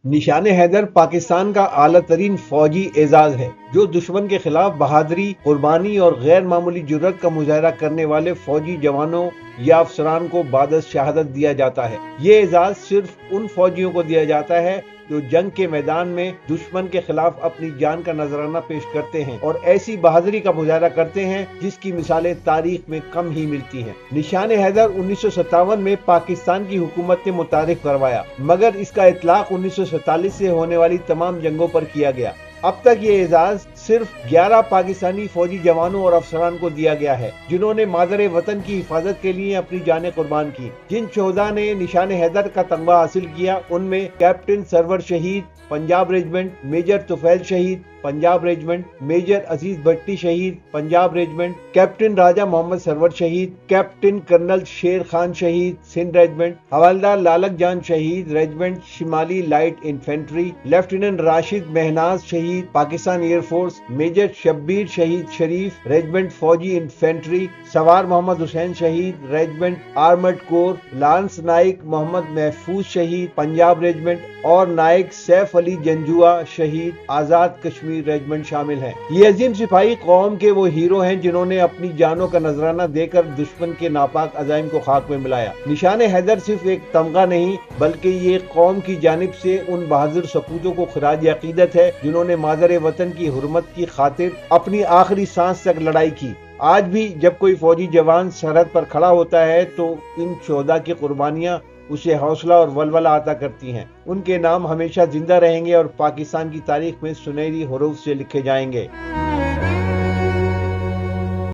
نشان حیدر پاکستان کا اعلیٰ ترین فوجی اعزاز ہے جو دشمن کے خلاف بہادری، قربانی اور غیر معمولی جرات کا مظاہرہ کرنے والے فوجی جوانوں یا افسران کو بعد از شہادت دیا جاتا ہے۔ یہ اعزاز صرف ان فوجیوں کو دیا جاتا ہے جو جنگ کے میدان میں دشمن کے خلاف اپنی جان کا نذرانہ پیش کرتے ہیں اور ایسی بہادری کا مظاہرہ کرتے ہیں جس کی مثالیں تاریخ میں کم ہی ملتی ہیں۔ نشان حیدر 1957 میں پاکستان کی حکومت نے متعارف کروایا، مگر اس کا اطلاق 1947 سے ہونے والی تمام جنگوں پر کیا گیا۔ اب تک یہ اعزاز صرف 11 پاکستانی فوجی جوانوں اور افسران کو دیا گیا ہے جنہوں نے مادر وطن کی حفاظت کے لیے اپنی جانیں قربان کی۔ جن شہداء نے نشان حیدر کا تمغہ حاصل کیا ان میں کیپٹن سرور شہید پنجاب ریجمنٹ، میجر طفیل شہید پنجاب ریجمنٹ، میجر عزیز بھٹی شہید پنجاب ریجمنٹ، کیپٹن راجہ محمد سرور شہید، کیپٹن کرنل شیر خان شہید سندھ ریجمنٹ، حوالدار لالک جان شہید ریجمنٹ شمالی light infantry, lieutenant Rashid Mehnaz شہید Pakistan Air Force, major Shabbir شہید شریف ریجمنٹ فوجی انفینٹری، سوار محمد حسین شہید regiment armoured corps, lance Naik Muhammad Mahfooz شہید پنجاب ریجمنٹ اور نائک سیف علی جنجوعہ شہید آزاد کشمیر ریجمنٹ شامل ہیں۔ یہ عظیم سپاہی قوم کے وہ ہیرو ہیں جنہوں نے اپنی جانوں کا نذرانہ دے کر دشمن کے ناپاک عزائم کو خاک میں ملایا۔ نشان حیدر صرف ایک تمغہ نہیں بلکہ یہ قوم کی جانب سے ان بہادر سپوتوں کو خراج عقیدت ہے جنہوں نے مادر وطن کی حرمت کی خاطر اپنی آخری سانس تک لڑائی کی۔ آج بھی جب کوئی فوجی جوان سرحد پر کھڑا ہوتا ہے تو ان شہداء کی قربانیاں اسے حوصلہ اور ولولہ عطا کرتی ہیں۔ ان کے نام ہمیشہ زندہ رہیں گے اور پاکستان کی تاریخ میں سنہری حروف سے لکھے جائیں گے۔